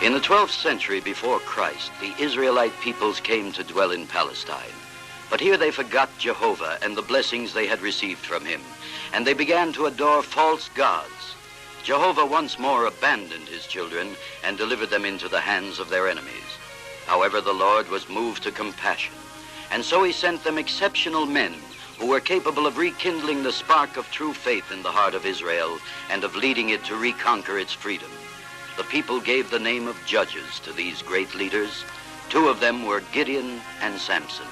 In the 12th century before Christ, the Israelite peoples came to dwell in Palestine. But here they forgot Jehovah and the blessings they had received from him, and they began to adore false gods. Jehovah once more abandoned his children and delivered them into the hands of their enemies. However, the Lord was moved to compassion, and so he sent them exceptional men who were capable of rekindling the spark of true faith in the heart of Israel and of leading it to reconquer its freedom. The people gave the name of judges to these great leaders. Two of them were Gideon and Samson.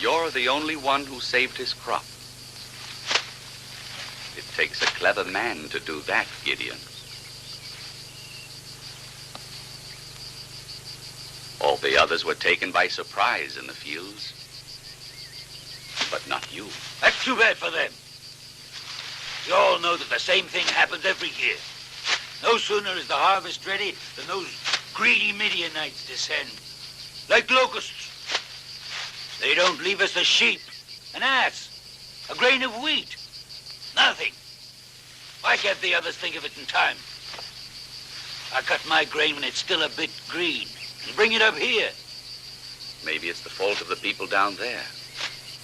You're the only one who saved his crop. It takes a clever man to do that, Gideon. All the others were taken by surprise in the fields. But not you. That's too bad for them. You all know that the same thing happens every year. No sooner is the harvest ready than those greedy Midianites descend. Like locusts. They don't leave us a sheep, an ass, a grain of wheat. Nothing. Why can't the others think of it in time? I cut my grain when it's still a bit green and bring it up here. Maybe it's the fault of the people down there,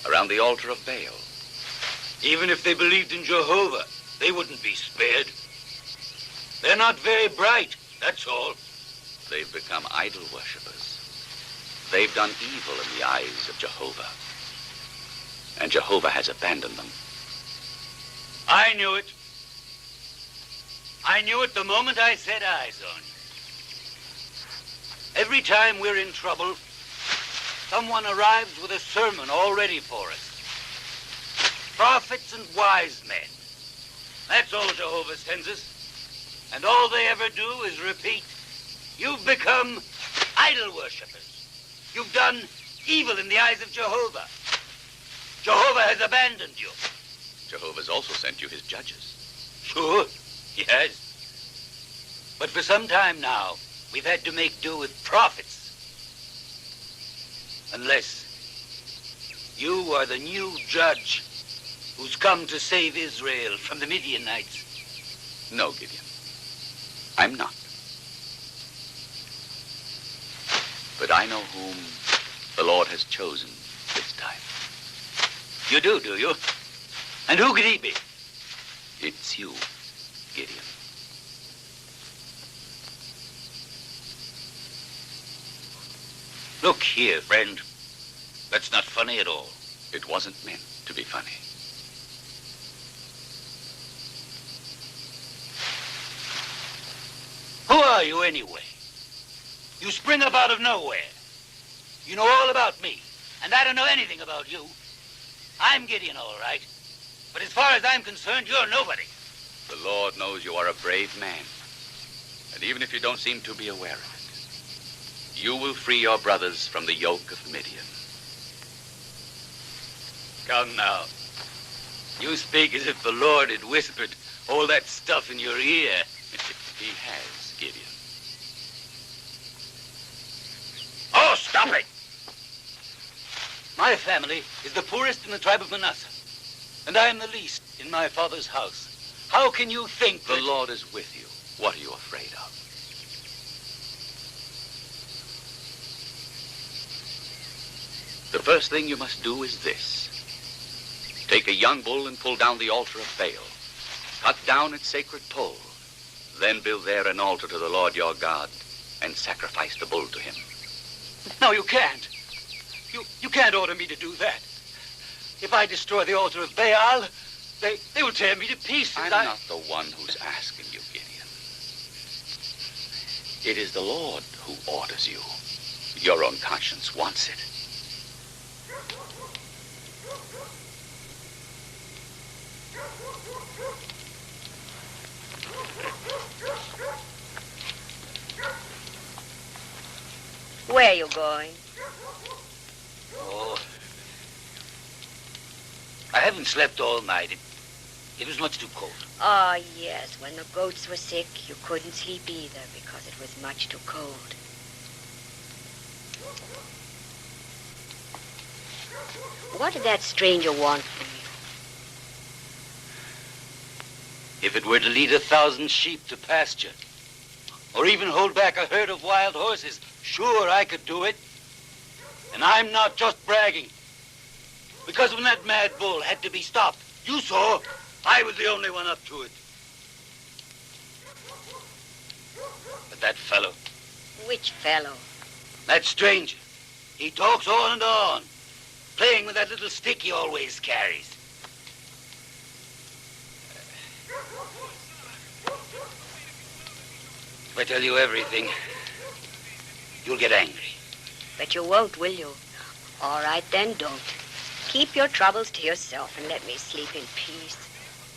around the altar of Baal. Even if they believed in Jehovah, they wouldn't be spared. They're not very bright, that's all. They've become idol worshippers. They've done evil in the eyes of Jehovah. And Jehovah has abandoned them. I knew it. I knew it the moment I set eyes on you. Every time we're in trouble, someone arrives with a sermon all ready for us. Prophets and wise men. That's all Jehovah sends us. And all they ever do is repeat, you've become idol worshippers. You've done evil in the eyes of Jehovah. Jehovah has abandoned you. Jehovah's also sent you his judges. Sure, he has. But for some time now, we've had to make do with prophets. Unless you are the new judge who's come to save Israel from the Midianites. No, Gideon. I'm not. But I know whom the Lord has chosen this time. You do you? And who could he be? It's you, Gideon. Look here, friend. That's not funny at all. It wasn't meant to be funny. Who are you anyway? You spring up out of nowhere. You know all about me, and I don't know anything about you. I'm Gideon, all right. But as far as I'm concerned, you're nobody. The Lord knows you are a brave man. And even if you don't seem to be aware of it, you will free your brothers from the yoke of Midian. Come now. You speak as if the Lord had whispered all that stuff in your ear. He has, Gideon. Oh, stop it! My family is the poorest in the tribe of Manasseh, and I am the least in my father's house. How can you think The that... Lord is with you. What are you afraid of? The first thing you must do is this. Take a young bull and pull down the altar of Baal. Cut down its sacred pole. Then build there an altar to the Lord your God and sacrifice the bull to him. No, you can't. You can't order me to do that. If I destroy the altar of Baal, they will tear me to pieces. I'm not the one who's asking you, Gideon. It is the Lord who orders you. Your own conscience wants it. Where are you going? Oh. I haven't slept all night. It was much too cold. Oh, yes. When the goats were sick, you couldn't sleep either because it was much too cold. What did that stranger want from you? If it were to lead 1,000 sheep to pasture, or even hold back a herd of wild horses, sure, I could do it. And I'm not just bragging. Because when that mad bull had to be stopped, you saw, I was the only one up to it. But that fellow, Which fellow? that stranger, he talks on and on, playing with that little stick he always carries. If I tell you everything, you'll get angry. But you won't, will you? All right, then don't. Keep your troubles to yourself and let me sleep in peace.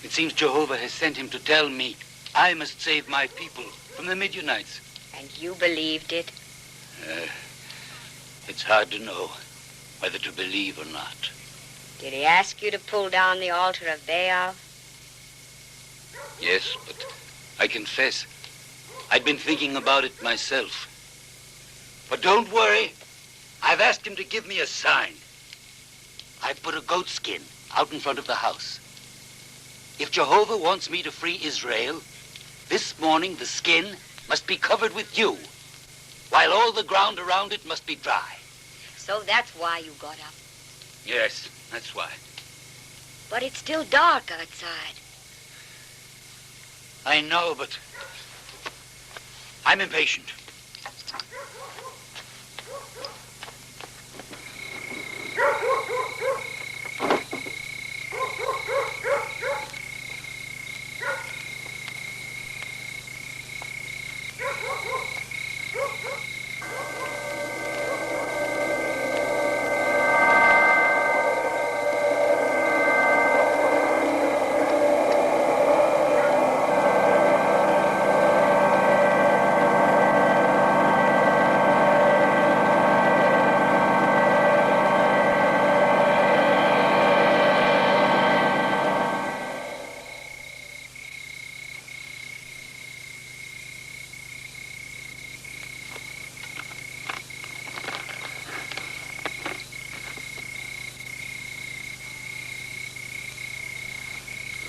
It seems Jehovah has sent him to tell me I must save my people from the Midianites. And you believed it? It's hard to know whether to believe or not. Did he ask you to pull down the altar of Baal? Yes, but I confess, I'd been thinking about it myself. But don't worry. I've asked him to give me a sign. I've put a goat skin out in front of the house. If Jehovah wants me to free Israel, this morning the skin must be covered with dew, while all the ground around it must be dry. So that's why you got up. Yes, that's why. But it's still dark outside. I know, but I'm impatient.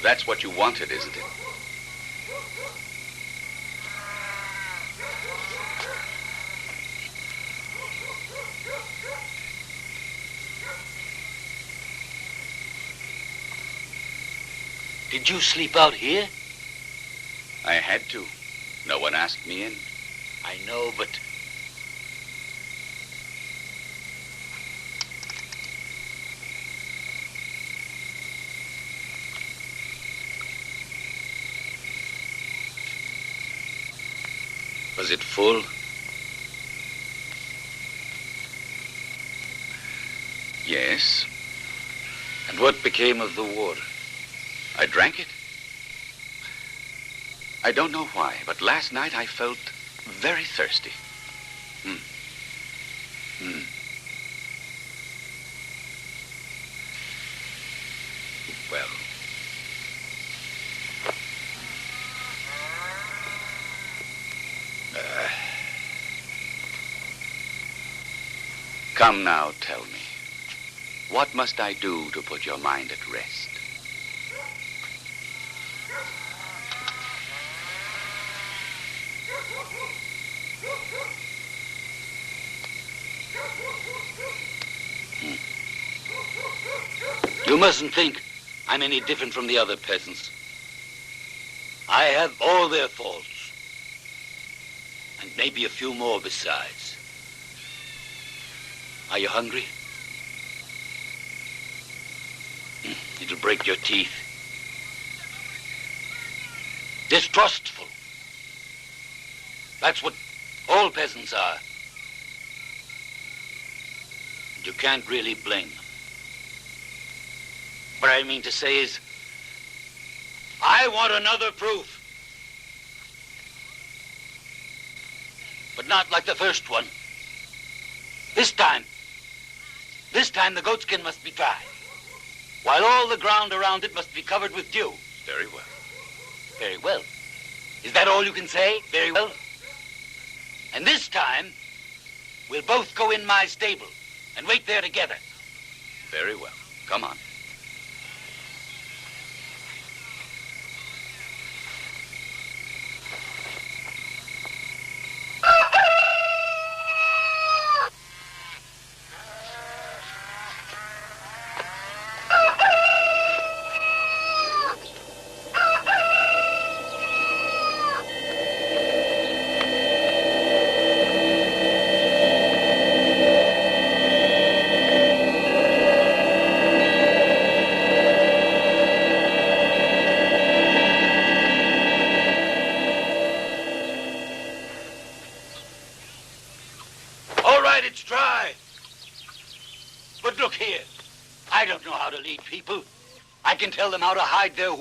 That's what you wanted, isn't it? Did you sleep out here? I had to. No one asked me in. I know, but... Was it full? Yes, And what became of the water? I drank it. I don't know why, but last night I felt very thirsty. Well, Come now, tell me. What must I do to put your mind at rest? mustn't think I'm any different from the other peasants. I have all their faults. And maybe a few more besides. Are you hungry? It'll break your teeth. Distrustful. That's what all peasants are. You can't really blame them. What I mean to say is, I want another proof. But not like the first one. This time the goatskin must be dry, while all the ground around it must be covered with dew. Very well. Very well. Is that all you can say? Very well. And this time, we'll both go in my stable and wait there together. Very well. Come on. It's dry. But look here. I don't know how to lead people. I can tell them how to hide their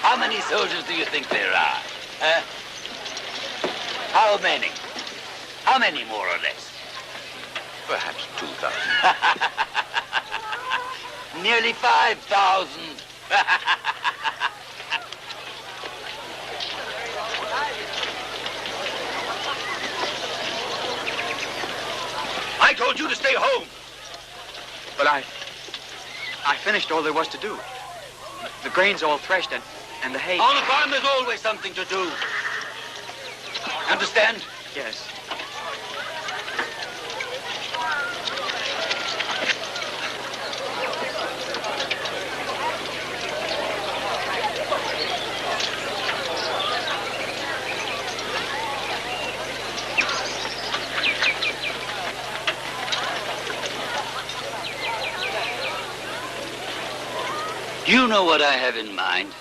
How many soldiers do you think there are? How many? How many, more or less? Perhaps 2,000. Nearly 5,000. I told you to stay home. But I finished all there was to do. The grain's all threshed and the hay... On the farm, there's always something to do. Understand? Yes. Do you know what I have in mind?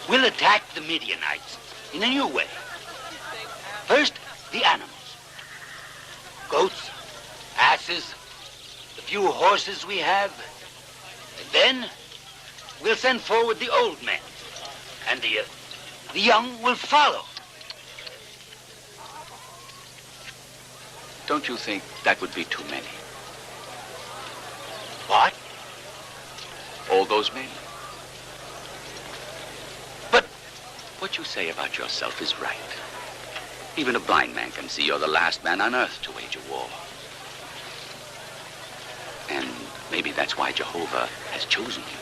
We'll attack the Midianites in a new way. First, the animals. Goats, asses, the few horses we have. And then, we'll send forward the old men. And the young will follow. Don't you think that would be too many? What? All those men? But what you say about yourself is right. Even a blind man can see you're the last man on earth to wage a war. And maybe that's why Jehovah has chosen you.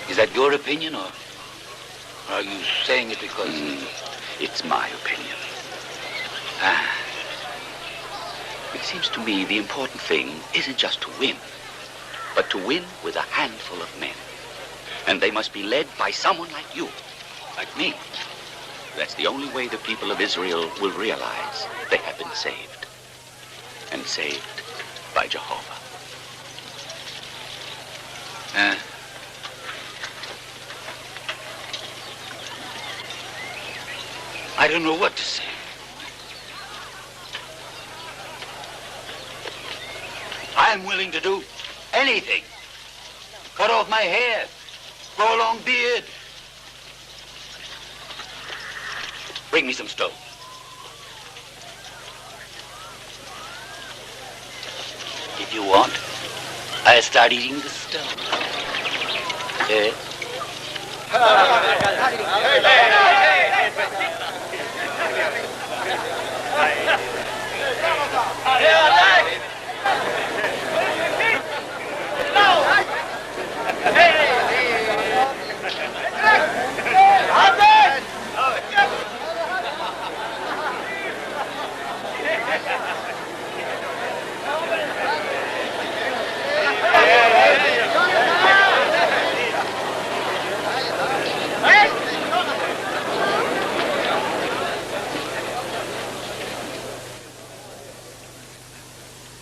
Is that your opinion, or are you saying it because... It's my opinion. It seems to me the important thing isn't just to win, but to win with a handful of men. And they must be led by someone like you, like me. That's the only way the people of Israel will realize they have been saved. And saved by Jehovah. I don't know what to say. I'm willing to do anything. Cut off my hair, grow a long beard. Bring me some stone. If you want, I'll start eating the stone.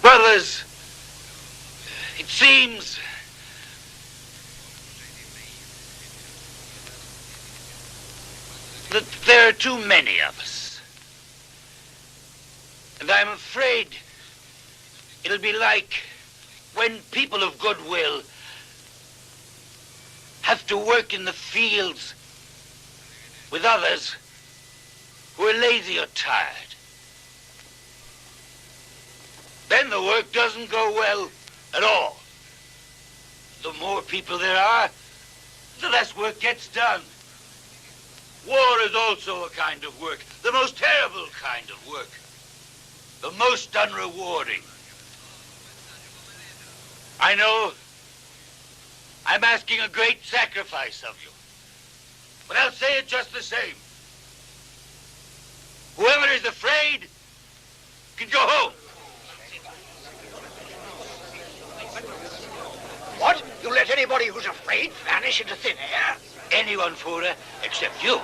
Brothers, it seems that there are too many of us. And I'm afraid it'll be like when people of goodwill have to work in the fields with others who are lazy or tired. Then the work doesn't go well at all. The more people there are, the less work gets done. War is also a kind of work, the most terrible kind of work, the most unrewarding. I know I'm asking a great sacrifice of you, but I'll say it just the same. Whoever is afraid can go home. What? You let anybody who's afraid vanish into thin air? Anyone, Fuhrer, except you.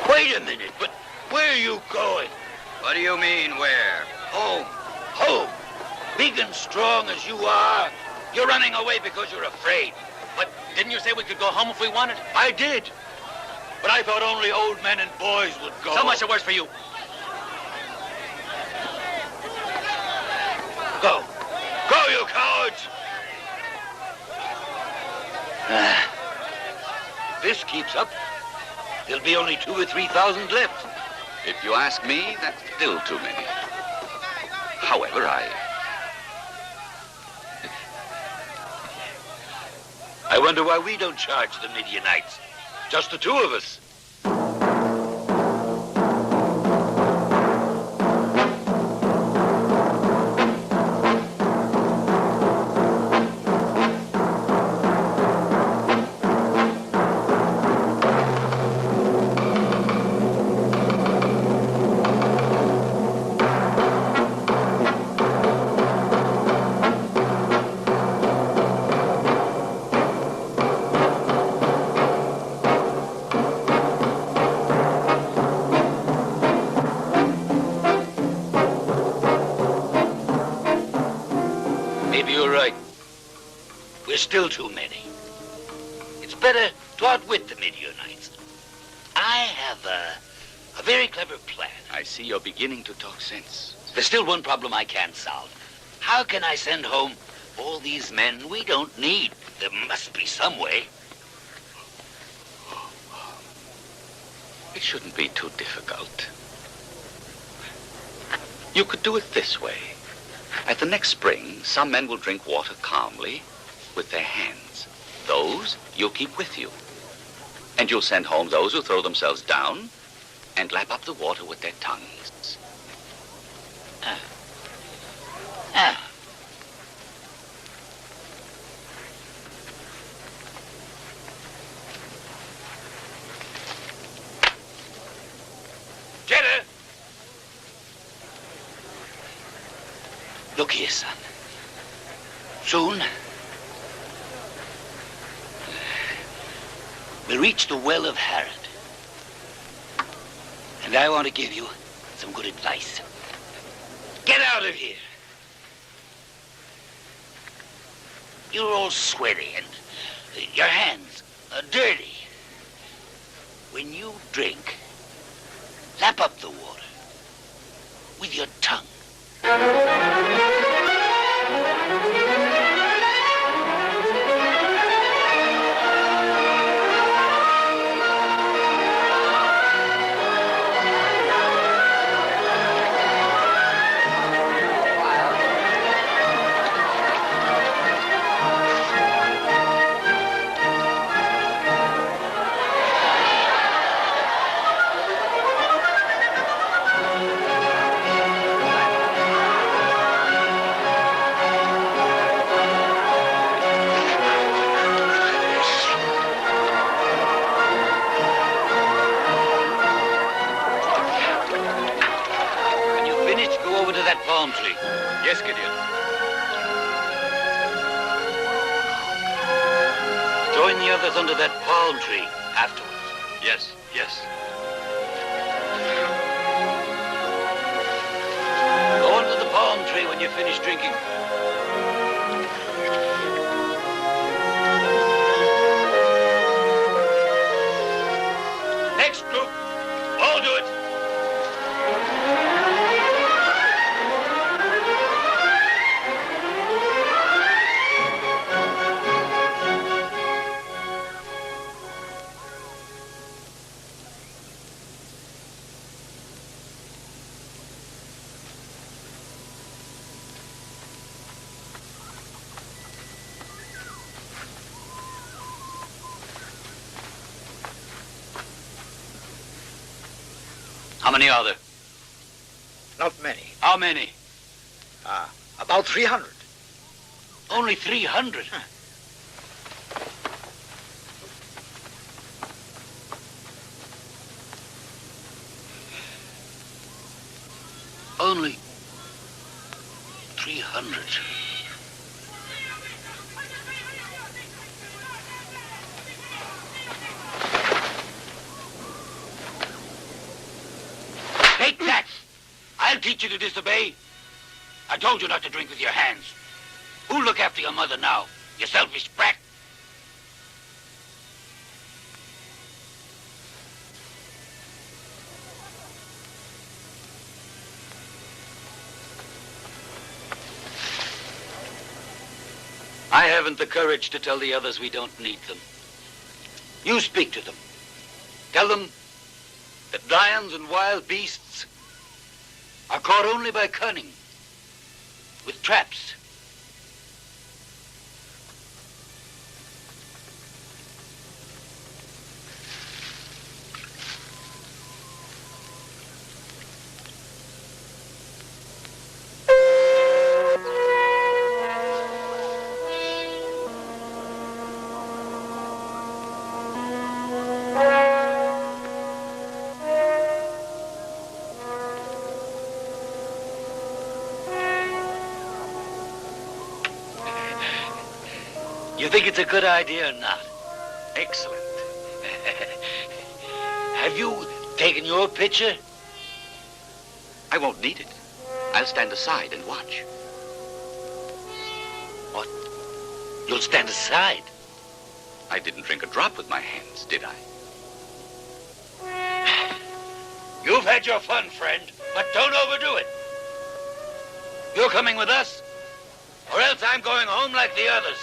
Wait a minute, but where are you going? What do you mean, where? Home. Home. Big and strong as you are, You're running away because you're afraid. But didn't you say we could go home if we wanted? I did. But I thought only old men and boys would go. So much the worse for you. Go. Go, you cowards! If this keeps up, there'll be only 2,000 or 3,000 left. If you ask me, that's still too many. However, I wonder why we don't charge the Midianites. Just the two of us. Maybe you're right. We're still too many. It's better to outwit the Midianites. I have a very clever plan. I see you're beginning to talk sense. There's still one problem I can't solve. How can I send home all these men we don't need? There must be some way. It shouldn't be too difficult. You could do it this way. At the next spring, some men will drink water calmly with their hands. Those you'll keep with you. And you'll send home those who throw themselves down and lap up the water with their tongues. Jeddah! Look here, son. Soon, we'll reach the well of Herod. And I want to give you some good advice. Get out of here. You're all sweaty and your hands are dirty. When you drink, lap up the water with your tongue. Palm tree. Yes, Gideon. Join the others under that palm tree afterwards. Yes, yes. Go under the palm tree when you finish drinking. Next group, all do it. How many are there? Not many. How many? About 300. Only 300? Only 300. Take that! I'll teach you to disobey. I told you not to drink with your hands. Who'll look after your mother now? You selfish brat. I haven't the courage to tell the others we don't need them. You speak to them. Tell them that lions and wild beasts are caught only by cunning, with traps. You think it's a good idea or not? Excellent. Have you taken your picture? I won't need it. I'll stand aside and watch. What? You'll stand aside? I didn't drink a drop with my hands, did I? You've had your fun, friend, but don't overdo it. You're coming with us, or else I'm going home like the others.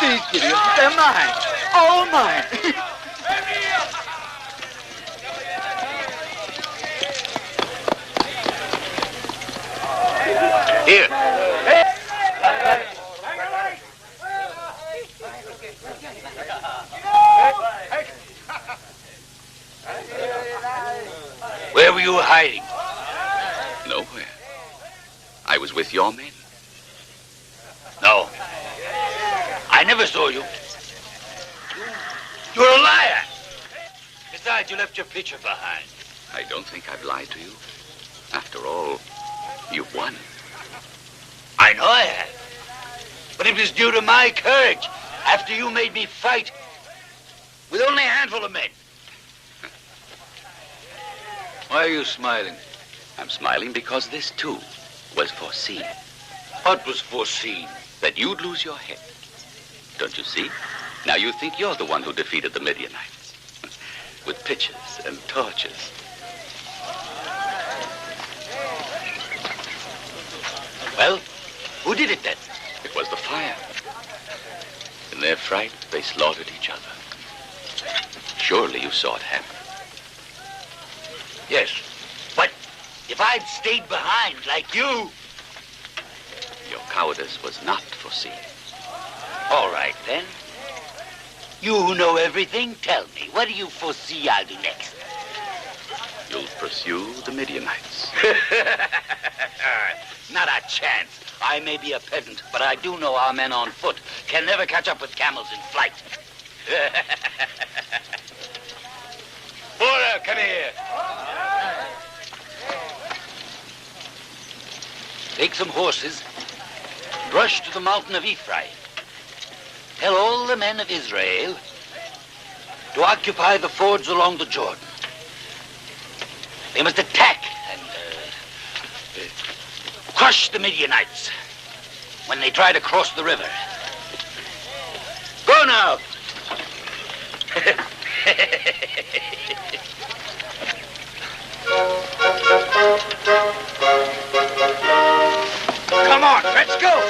Please, Gideon. They're mine. All mine. Here. Where were you hiding? Nowhere. I was with your men. No. I never saw you. You're a liar. Besides, you left your picture behind. I don't think I've lied to you. After all, you won. I know I have. But it was due to my courage after you made me fight with only a handful of men. Why are you smiling? I'm smiling because this, too, was foreseen. What was foreseen? That you'd lose your head. Don't you see? Now you think you're the one who defeated the Midianites. With pitches and torches. Well, who did it then? It was the fire. In their fright, they slaughtered each other. Surely you saw it happen. Yes, but if I'd stayed behind like you... Your cowardice was not foreseen. All right, then. You who know everything, tell me, what do you foresee I'll do next? You'll pursue the Midianites. Not a chance. I may be a peasant, but I do know our men on foot can never catch up with camels in flight. Bora, come here. Take some horses, rush to the mountain of Ephraim. Tell all the men of Israel to occupy the fords along the Jordan. They must attack and crush the Midianites when they try to cross the river. Go now. Come on, let's go.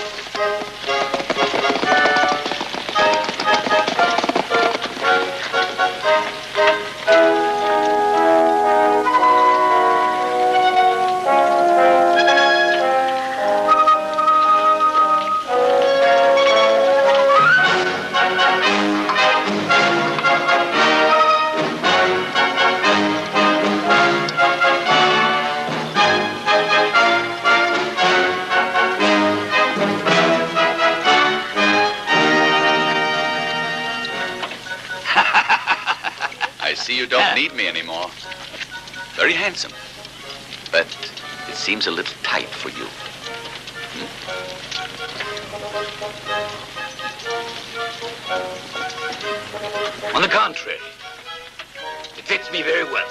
You don't need me anymore. Very handsome. But it seems a little tight for you. On the contrary, it fits me very well.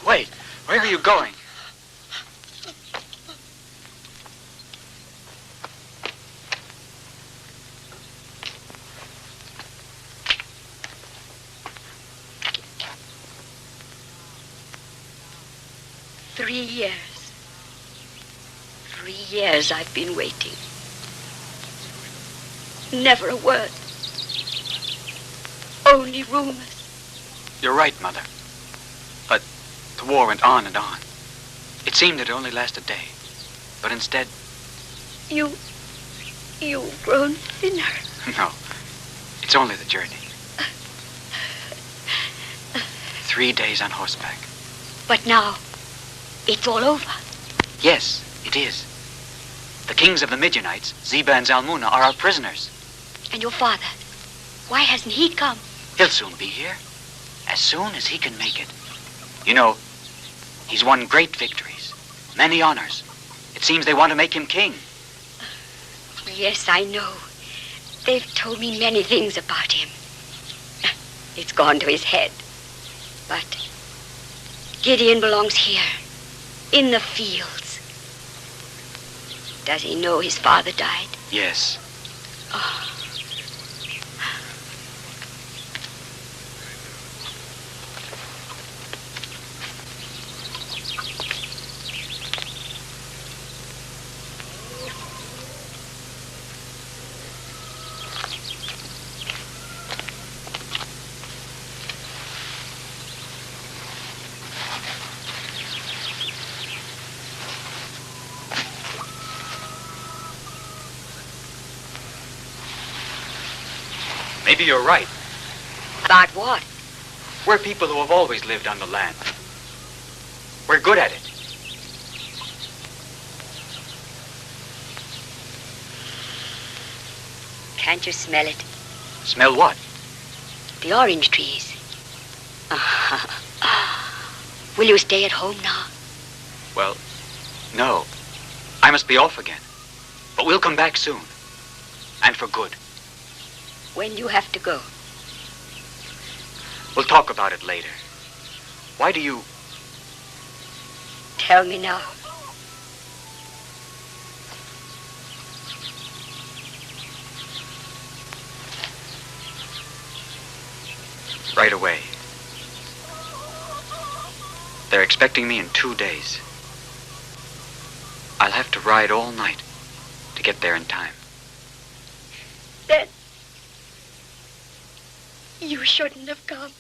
Wait, where are you going? $3 years. 3 years I've been waiting. Never a word. Only rumors. You're right, Mother. But the war went on and on. It seemed it only lasted a day. But instead... You've grown thinner. No, it's only the journey. 3 days on horseback. But now, it's all over. Yes, it is. The kings of the Midianites, Zeba and Zalmunna, are our prisoners. And your father, why hasn't he come? He'll soon be here. As soon as he can make it. You know, he's won great victories, many honors. It seems they want to make him king. Yes, I know. They've told me many things about him. It's gone to his head. But Gideon belongs here, in the fields. Does he know his father died? Yes. Oh. Maybe you're right. About what? We're people who have always lived on the land. We're good at it. Can't you smell it? Smell what? The orange trees. Will you stay at home now? Well, no. I must be off again. But we'll come back soon. And for good. When do you have to go? We'll talk about it later. Why do you... Tell me now. Right away. They're expecting me in 2 days. I'll have to ride all night to get there in time. Then you shouldn't have come.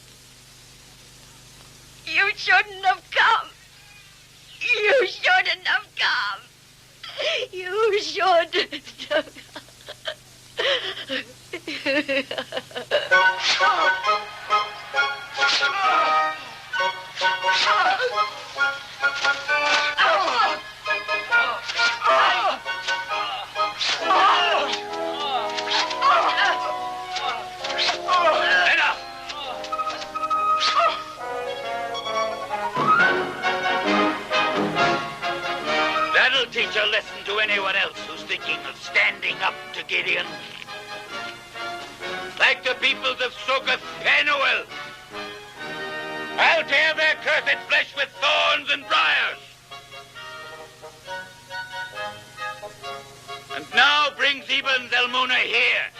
You shouldn't have come. You shouldn't have come. You shouldn't have That'll teach a lesson to anyone else who's thinking of standing up to Gideon. Like the peoples of Succoth, Penuel. I'll tear their cursed flesh with thorns and briars. And now bring Zeba and Zalmunna here.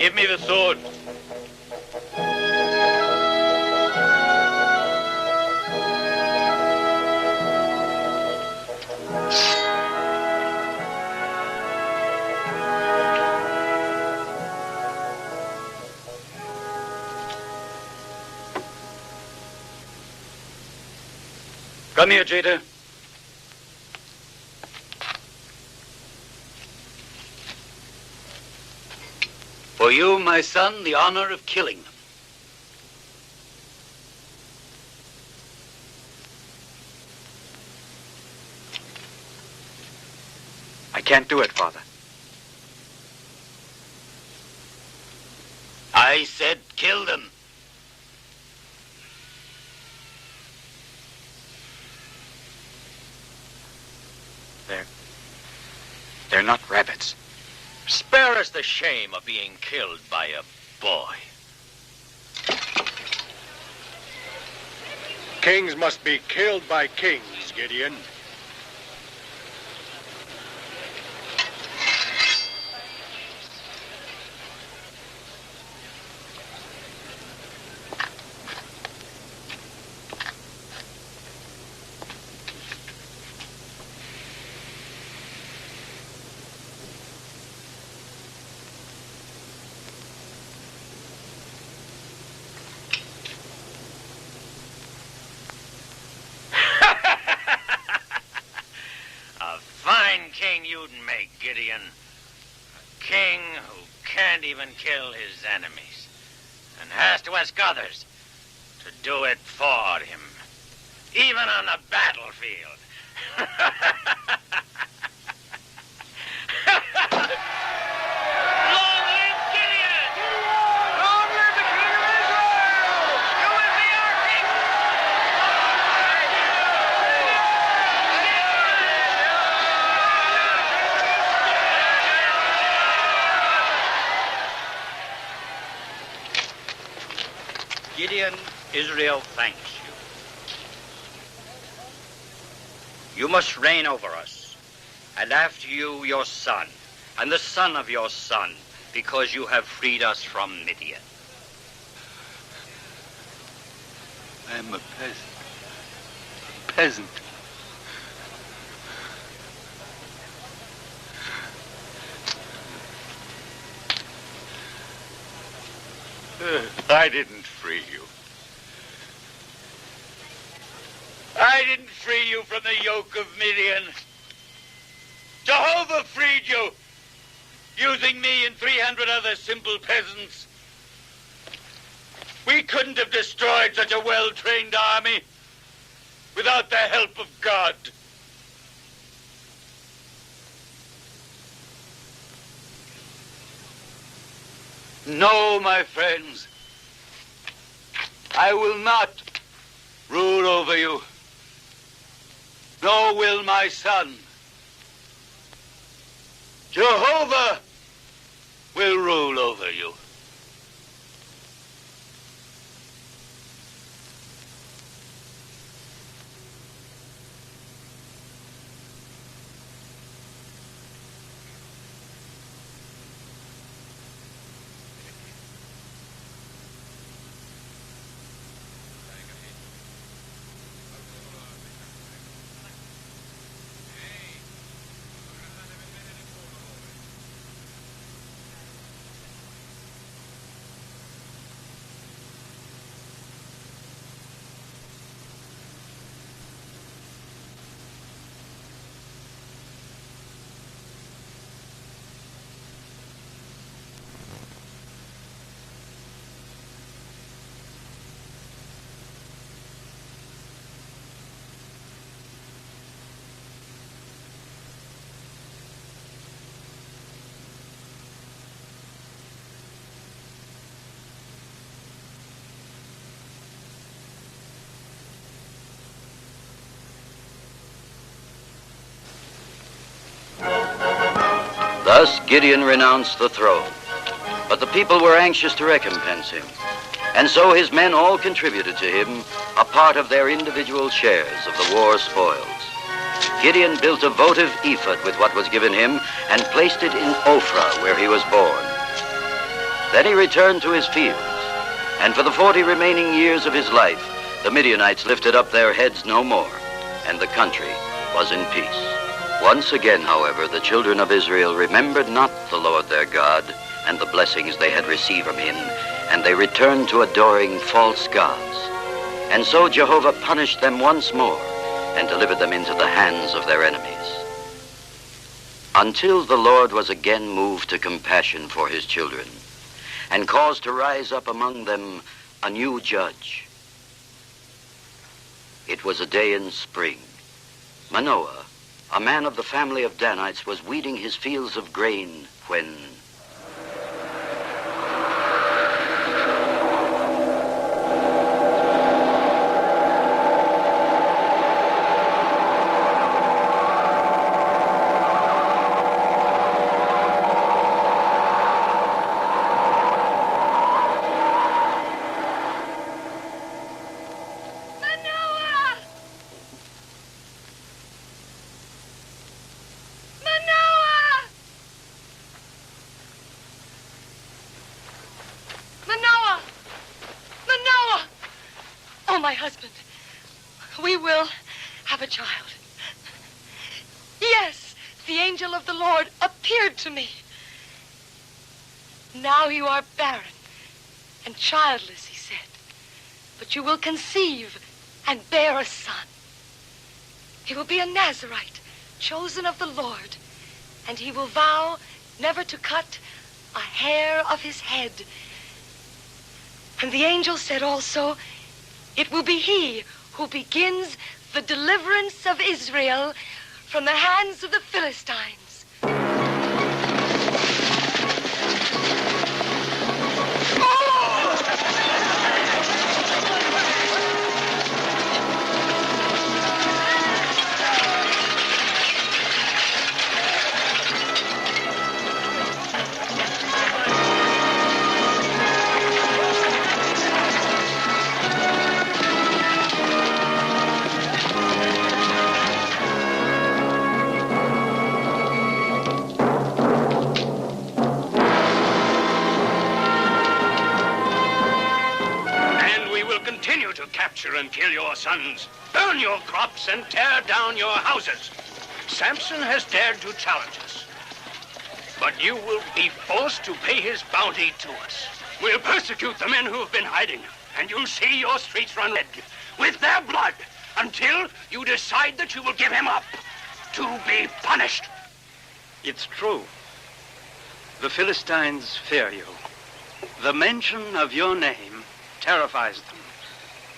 Give me the sword. Come here, Jada. For you, my son, the honor of killing them. I can't do it, Father. I said kill them. They're not rabbits. Spare us the shame of being killed by a boy. Kings must be killed by kings, Gideon. You'd make, Gideon. A king who can't even kill his enemies and has to ask others to do it for him, even on the battlefield. Long live Gideon! Long live the King of Israel! You will be our king! Gideon, Israel thanks you. You must reign over us, and after you, your son, and the son of your son, because you have freed us from Midian. I am a peasant. I didn't free you. I didn't free you from the yoke of Midian. Jehovah freed you, using me and 300 other simple peasants. We couldn't have destroyed such a well-trained army without the help of God. No, my friends, I will not rule over you, nor will my son. Jehovah will rule over you. Thus Gideon renounced the throne, but the people were anxious to recompense him, and so his men all contributed to him a part of their individual shares of the war spoils. Gideon built a votive ephod with what was given him and placed it in Ophrah, where he was born. Then he returned to his fields, and for the 40 remaining years of his life, the Midianites lifted up their heads no more, and the country was in peace. Once again, however, the children of Israel remembered not the Lord their God and the blessings they had received from him, and they returned to adoring false gods. And so Jehovah punished them once more and delivered them into the hands of their enemies. Until the Lord was again moved to compassion for his children and caused to rise up among them a new judge. It was a day in spring. Manoah, a man of the family of Danites, was weeding his fields of grain when... My husband, we will have a child. Yes, the angel of the Lord appeared to me. Now you are barren and childless, he said, but you will conceive and bear a son. He will be a Nazarite, chosen of the Lord, and he will vow never to cut a hair of his head. And the angel said also, it will be he who begins the deliverance of Israel from the hands of the Philistines. Capture and kill your sons, burn your crops, and tear down your houses. Samson has dared to challenge us, but you will be forced to pay his bounty to us. We'll persecute the men who have been hiding, and you'll see your streets run red with their blood until you decide that you will give him up to be punished. It's true. The Philistines fear you. The mention of your name terrifies them.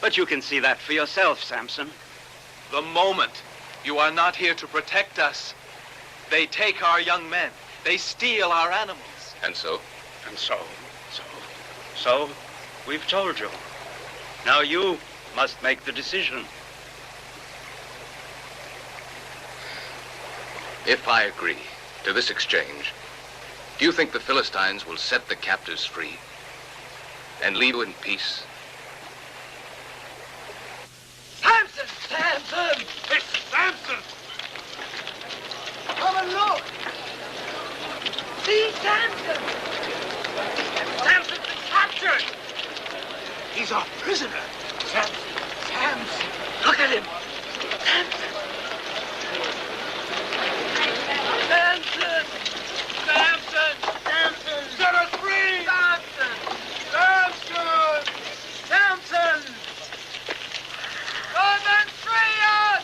But you can see that for yourself, Samson. The moment you are not here to protect us, they take our young men. They steal our animals. And so? So, we've told you. Now you must make the decision. If I agree to this exchange, do you think the Philistines will set the captives free and leave you in peace? Samson! Samson! It's Samson! Come and look! See Samson! Samson's been captured! He's our prisoner. Samson! Samson! Look at him! Samson! Samson! Samson! Samson! Set us free! Samson! Samson! Samson! Come and free us!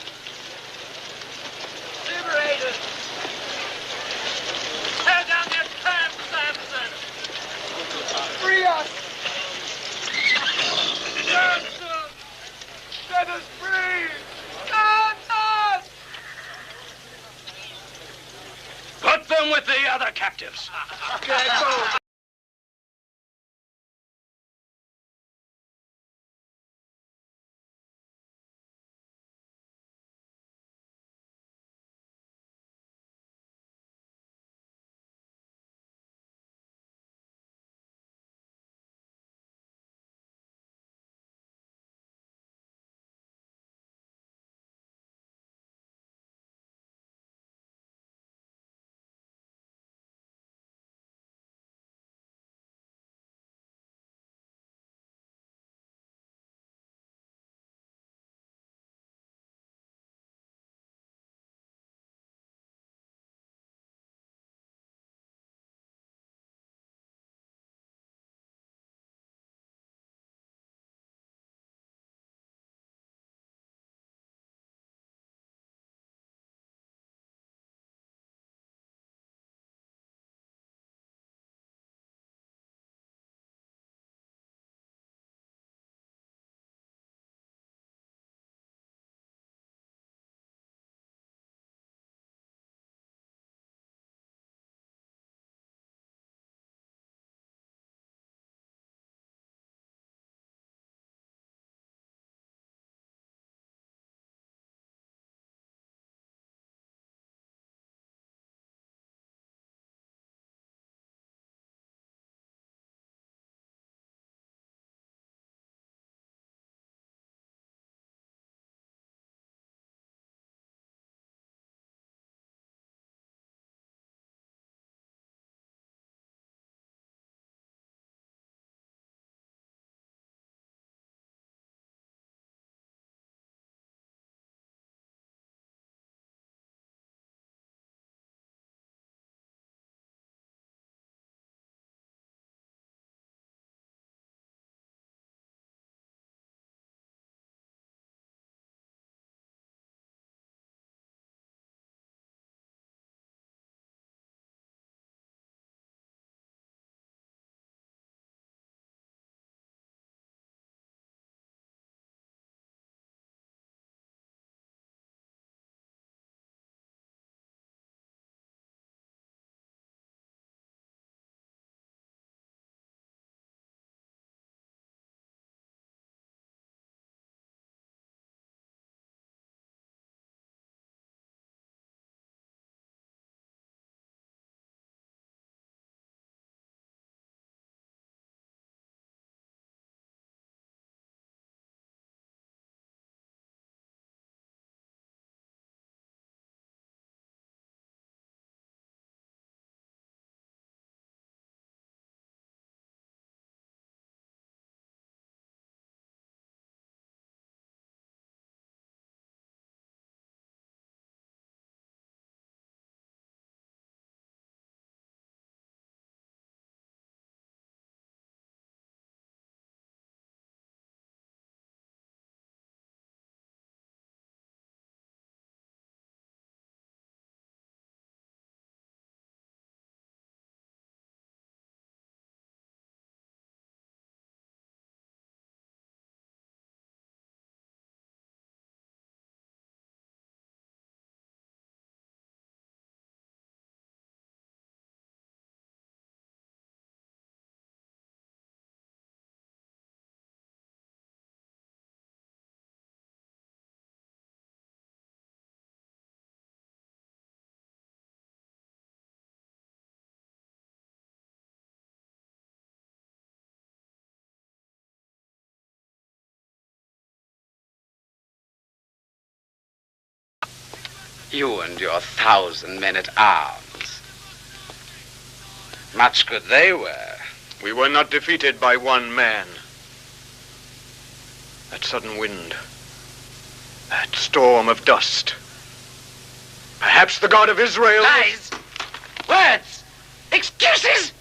Liberate us! Tear down your camp, Samson! Free us! Samson! Set us free! Samson! Put them with the other captives. Okay, go! You and your 1,000 men-at-arms. Much good they were. We were not defeated by one man. That sudden wind, that storm of dust. Perhaps the God of Israel... Lies! Words! Excuses!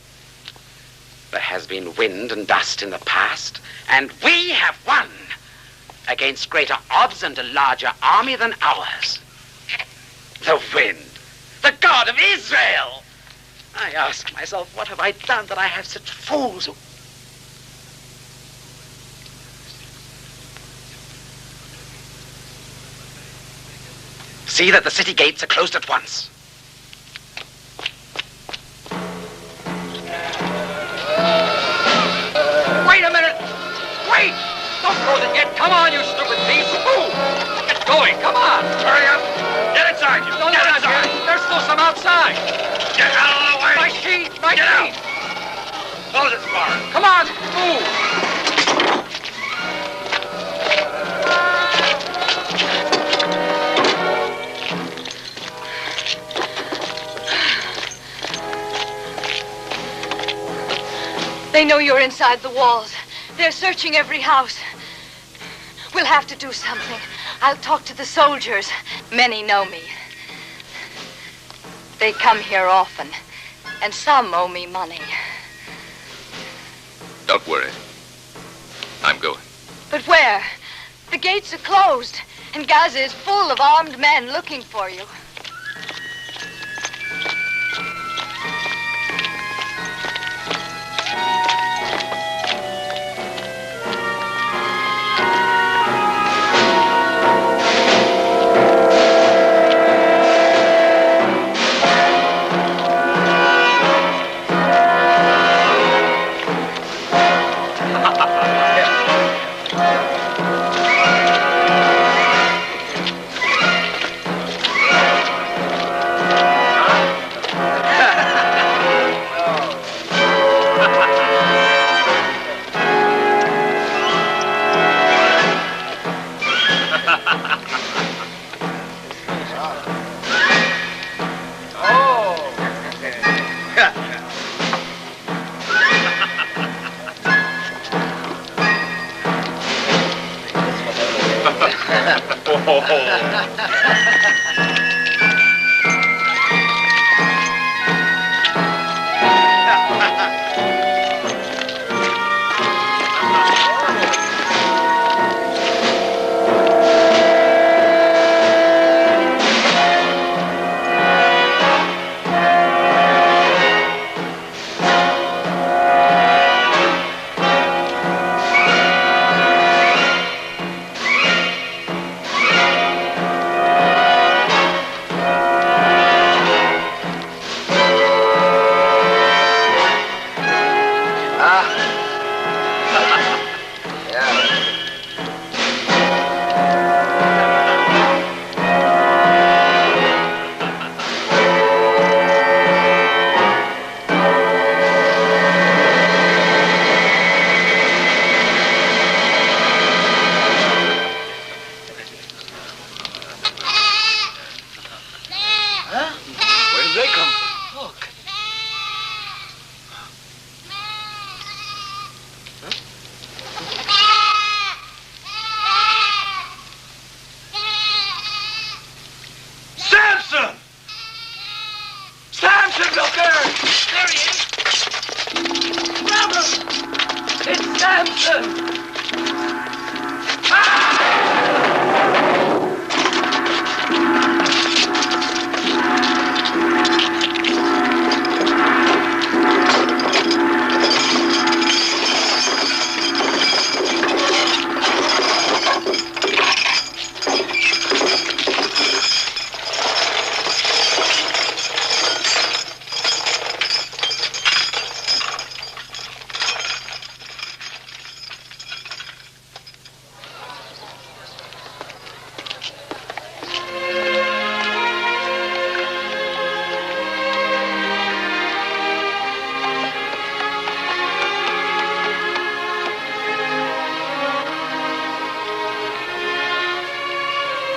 There has been wind and dust in the past, and we have won against greater odds and a larger army than ours. The wind, the God of Israel! I ask myself, what have I done that I have such fools who... See that the city gates are closed at once. Wait a minute! Wait! Don't close it yet! Come on, you stupid thief! Move! Get going! Come on! Hurry up! Get inside, you! Don't get inside! There's still some outside! Get out of the way! My key! My key! Close it for us! Come on! Move! They know you're inside the walls. They're searching every house. We'll have to do something. I'll talk to the soldiers. Many know me. They come here often, and some owe me money. Don't worry. I'm going. But where? The gates are closed, and Gaza is full of armed men looking for you. Samson! Samson, look there! There he is! Grab him! It's Samson!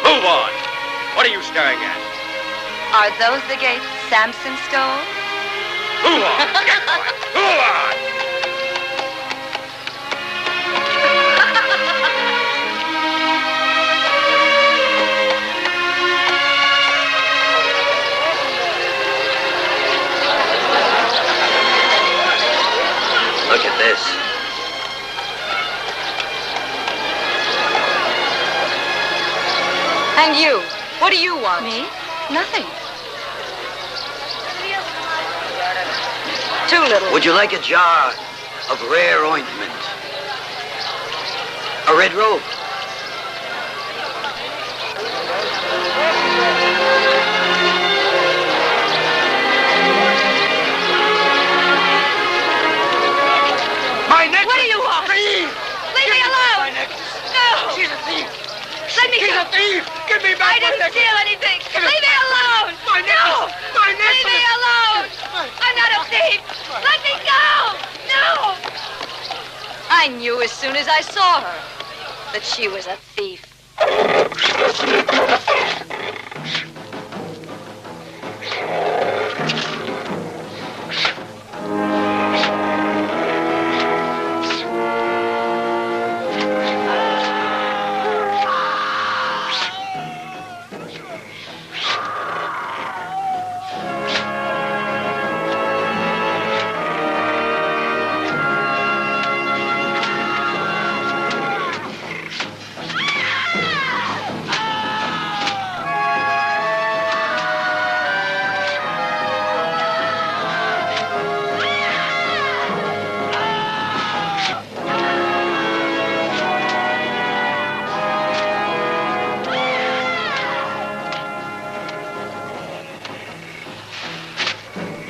Move on. What are you staring at? Are those the gates Samson stole? Move on! Get going! Move on! Look at this. And you? What do you want? Me? Nothing. Too little. Would you like a jar of rare ointment? A red robe? My necklace! What do you want? Thief! Leave me alone! My necklace! No! She's a thief! Let me She's go! a thief! Give me back I didn't steal anything! Leave me alone! My necklace! No! My Leave me necklace! alone! I'm not a thief! Let me go! No! I knew as soon as I saw her that she was a thief.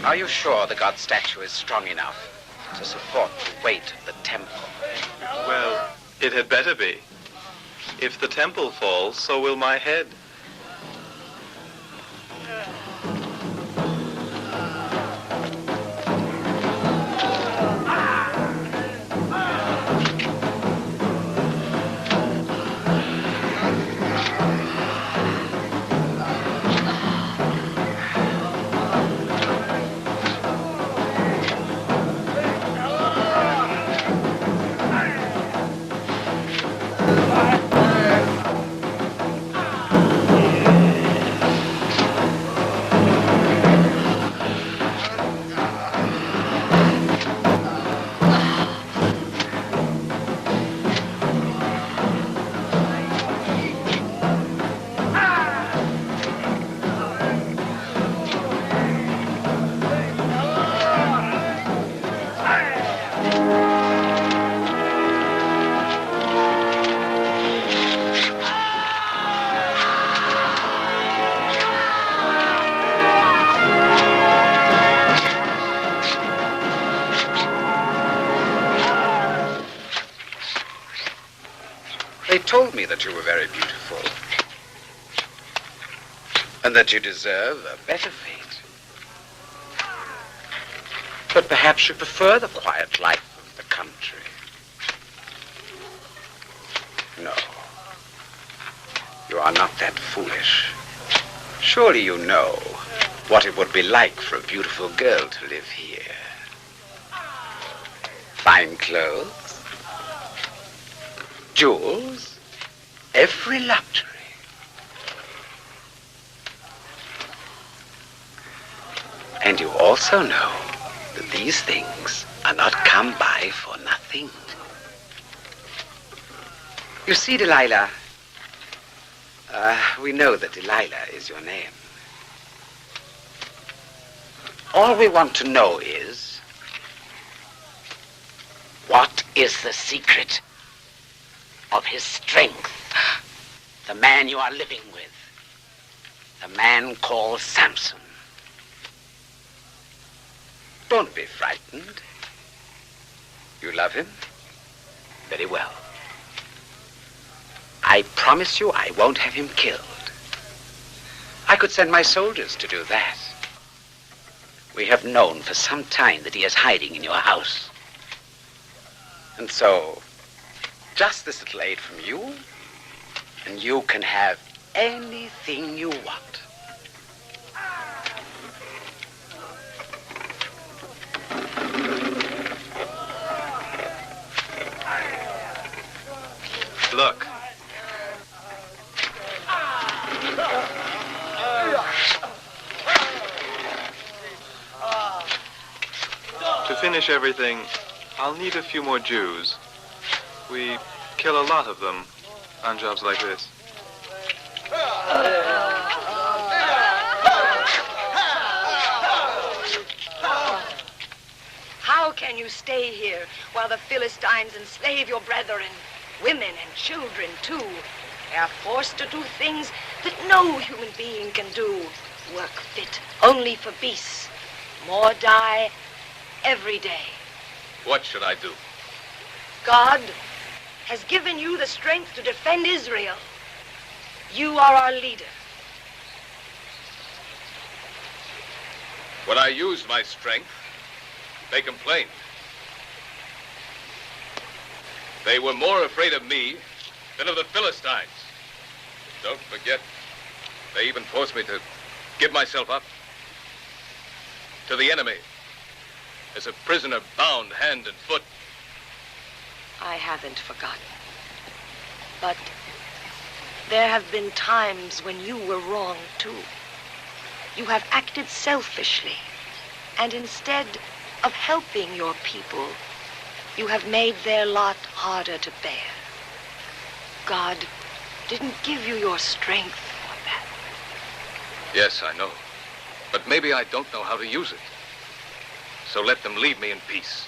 Are you sure the god statue is strong enough to support the weight of the temple? Well, it had better be. If the temple falls, so will my head. They told me that you were very beautiful, and that you deserve a better fate. But perhaps you prefer the quiet life of the country. No, you are not that foolish. Surely you know what it would be like for a beautiful girl to live here. Fine clothes, jewels, every luxury. And you also know that these things are not come by for nothing. You see, Delilah, we know that Delilah is your name. All we want to know is, what is the secret of his strength? The man you are living with. The man called Samson. Don't be frightened. You love him? Very well. I promise you I won't have him killed. I could send my soldiers to do that. We have known for some time that he is hiding in your house. And so, just this little aid from you, and you can have anything you want. To finish everything, I'll need a few more Jews. We kill a lot of them on jobs like this. How can you stay here while the Philistines enslave your brethren, women and children too? They are forced to do things that no human being can do. Work fit only for beasts. More die every day. What should I do? God has given you the strength to defend Israel. You are our leader. When I used my strength, they complained. They were more afraid of me than of the Philistines. Don't forget, they even forced me to give myself up to the enemy as a prisoner bound hand and foot. I haven't forgotten. But there have been times when you were wrong too. You have acted selfishly, and instead of helping your people, you have made their lot harder to bear. God didn't give you your strength for that. Yes, I know. But maybe I don't know how to use it. So let them leave me in peace.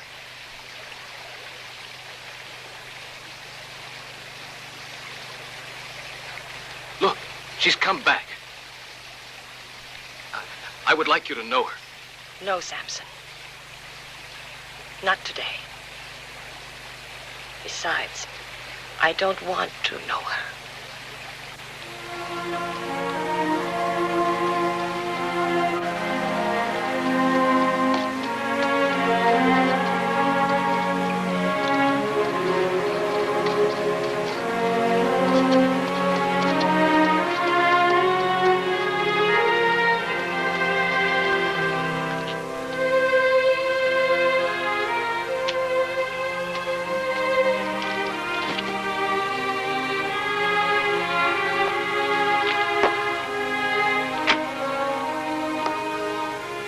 Look, she's come back. I would like you to know her. No, Samson. Not today. Besides, I don't want to know her.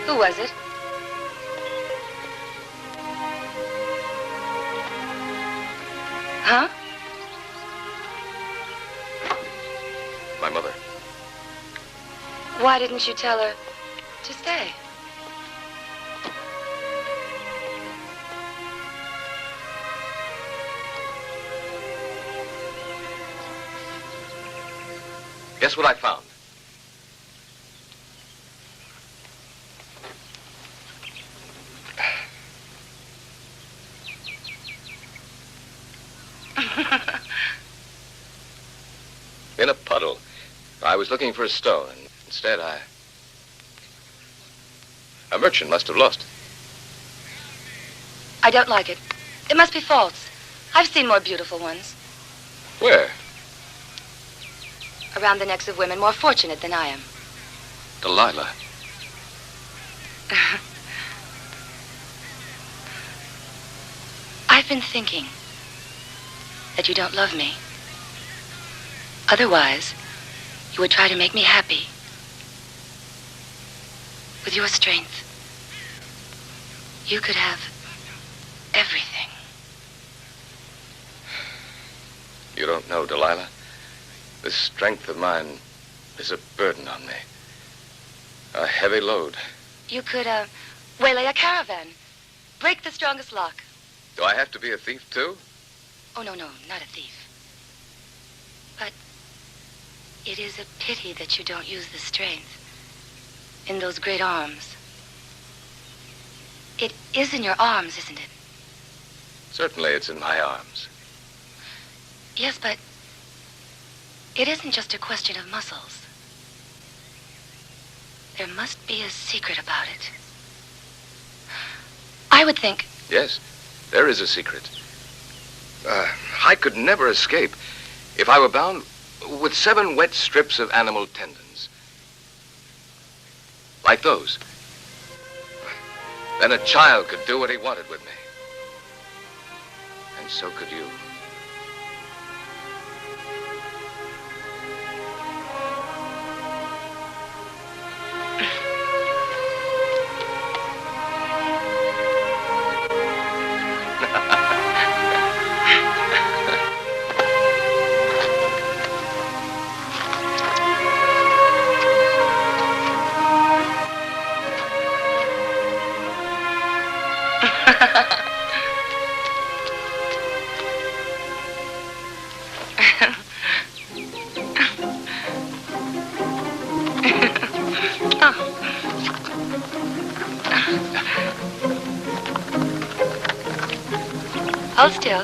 Who was it? Huh? My mother. Why didn't you tell her to stay? Guess what I found? In a puddle. I was looking for a stone, and instead a merchant must have lost it. I don't like it. It must be false. I've seen more beautiful ones. Where? Around the necks of women more fortunate than I am. Delilah. I've been thinking that you don't love me. Otherwise, you would try to make me happy. With your strength, you could have everything. You don't know, Delilah. This strength of mine is a burden on me. A heavy load. You could, waylay a caravan. Break the strongest lock. Do I have to be a thief, too? Oh, no, not a thief. But it is a pity that you don't use the strength in those great arms. It is in your arms, isn't it? Certainly it's in my arms. Yes, but it isn't just a question of muscles. There must be a secret about it. I would think... Yes, there is a secret. I could never escape if I were bound with 7 wet strips of animal tendons. Like those. Then a child could do what he wanted with me. And so could you. Hold still.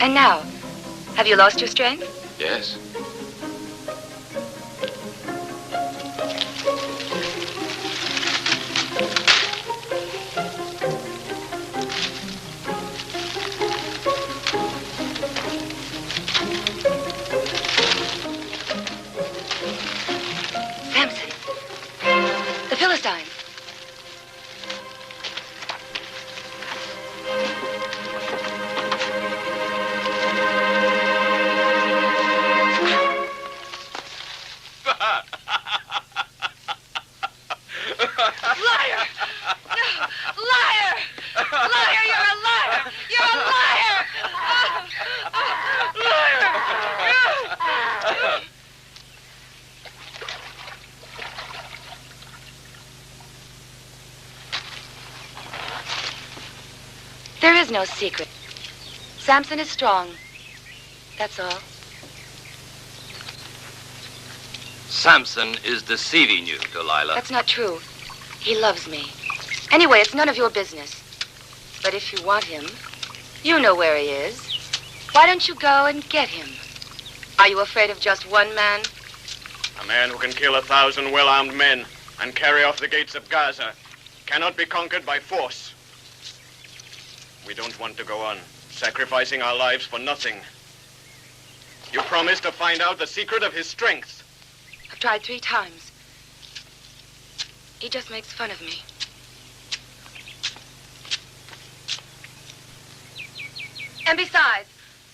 And now, have you lost your strength? Yes. Samson. The Philistines. Liar! No! Liar! Liar, you're a liar! You're a liar! Liar! There is no secret. Samson is strong. That's all. Samson is deceiving you, Delilah. That's not true. He loves me. Anyway, it's none of your business. But if you want him, you know where he is. Why don't you go and get him? Are you afraid of just one man? A man who can kill 1,000 well-armed men and carry off the gates of Gaza cannot be conquered by force. We don't want to go on, sacrificing our lives for nothing. You promised to find out the secret of his strength. I've tried 3 times. He just makes fun of me. And besides,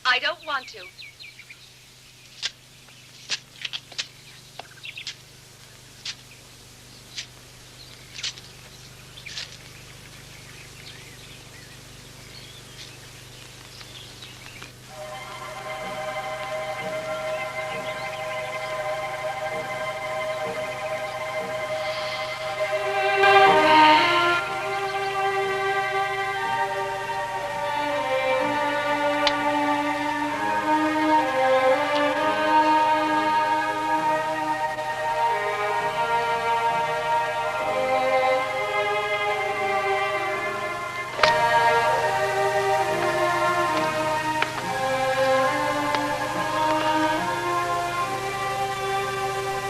I don't want to.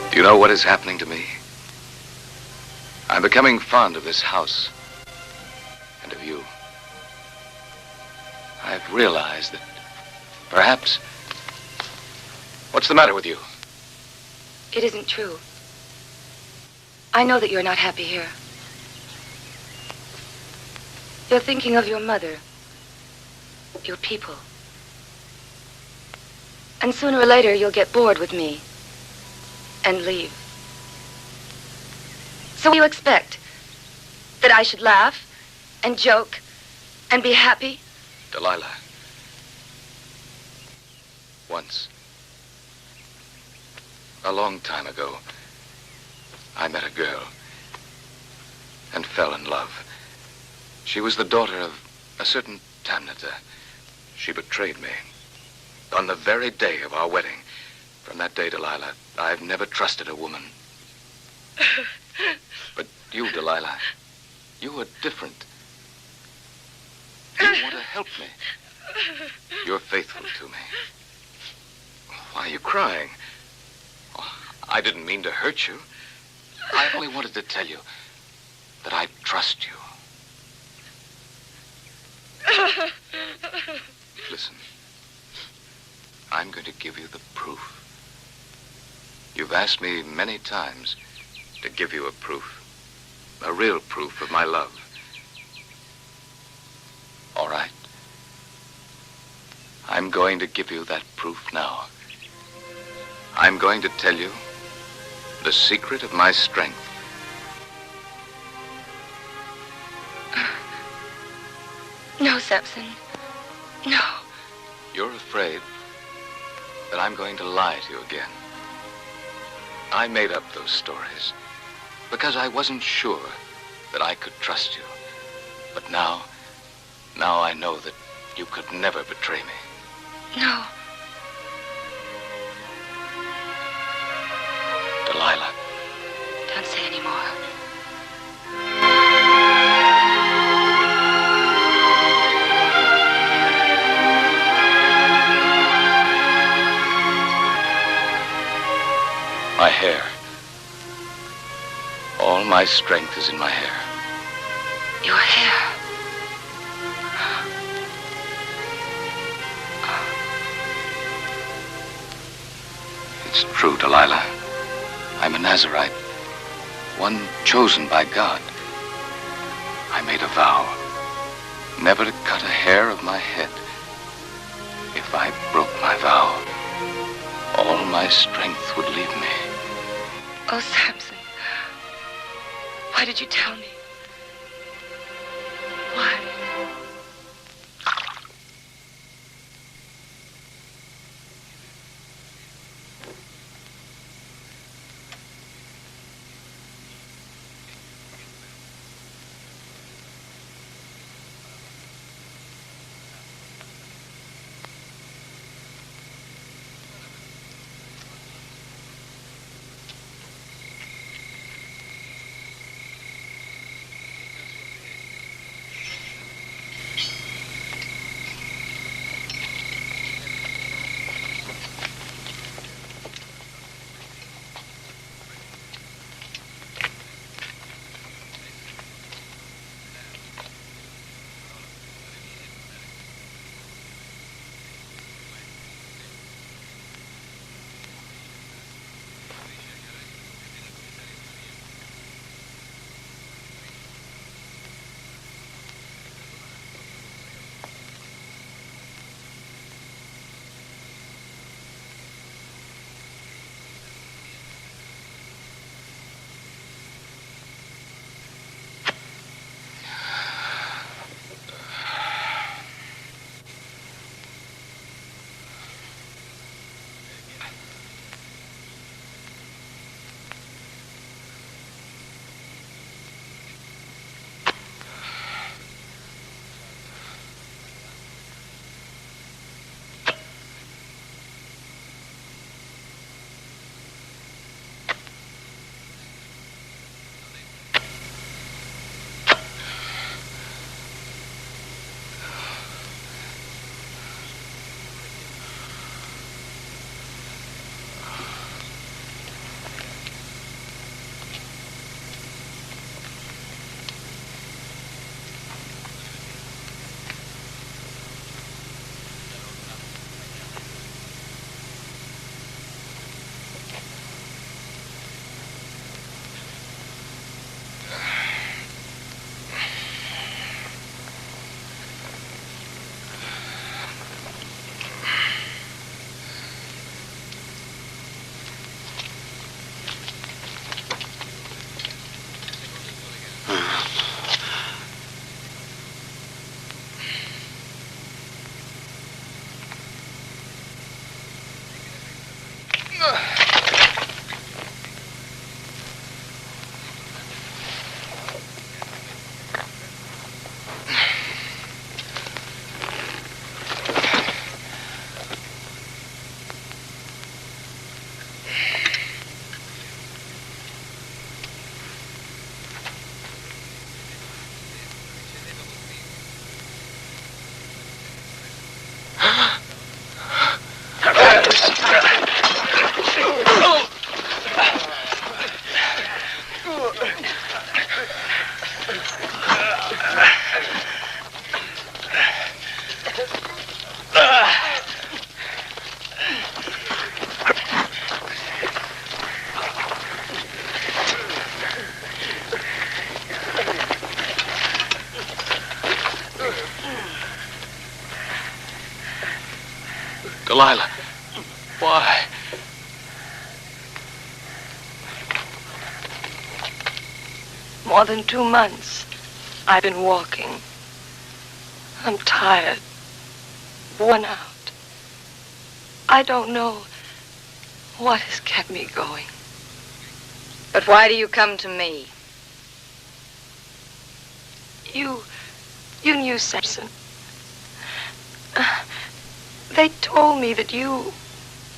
Do you know what is happening to me? I'm becoming fond of this house and of you. I've realized that perhaps... What's the matter with you? It isn't true. I know that you're not happy here. You're thinking of your mother, your people. And sooner or later, you'll get bored with me and leave. So you expect that I should laugh and joke and be happy? Delilah. Once, a long time ago, I met a girl and fell in love. She was the daughter of a certain Tamnata. She betrayed me on the very day of our wedding. From that day, Delilah, I've never trusted a woman. But you, Delilah, you are different. You want to help me. You're faithful to me. Why are you crying? Oh, I didn't mean to hurt you. I only wanted to tell you that I trust you. Listen, I'm going to give you the proof. You've asked me many times to give you a proof, a real proof of my love. All right. I'm going to give you that proof now. I'm going to tell you The secret of my strength. No, Samson. No. You're afraid that I'm going to lie to you again. I made up those stories because I wasn't sure that I could trust you. But now I know that you could never betray me. No. Delilah. Don't say any more. My hair. All my strength is in my hair. Your hair. It's true, Delilah. I'm a Nazarite, one chosen by God. I made a vow never to cut a hair of my head. If I broke my vow, all my strength would leave me. Oh, Samson. Why did you tell me? Why? Delilah, why? more than 2 months I've been walking. I'm tired, worn out. I don't know what has kept me going. But why do you come to me? You knew Samson. They told me that you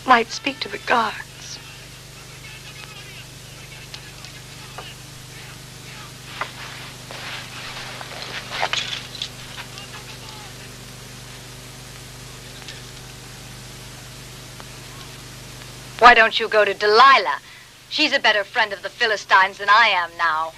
might speak to the guards. Why don't you go to Delilah? She's a better friend of the Philistines than I am now.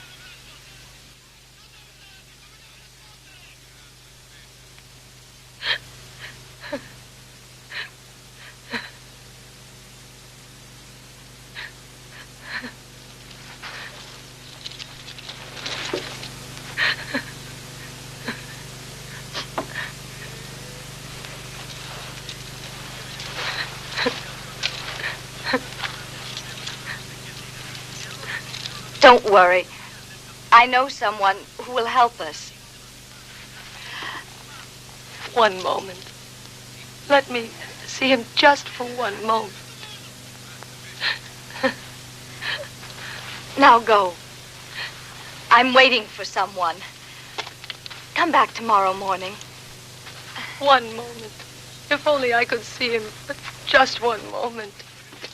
Don't worry. I know someone who will help us. One moment. Let me see him just for one moment. Now go. I'm waiting for someone. Come back tomorrow morning. One moment. If only I could see him for just one moment.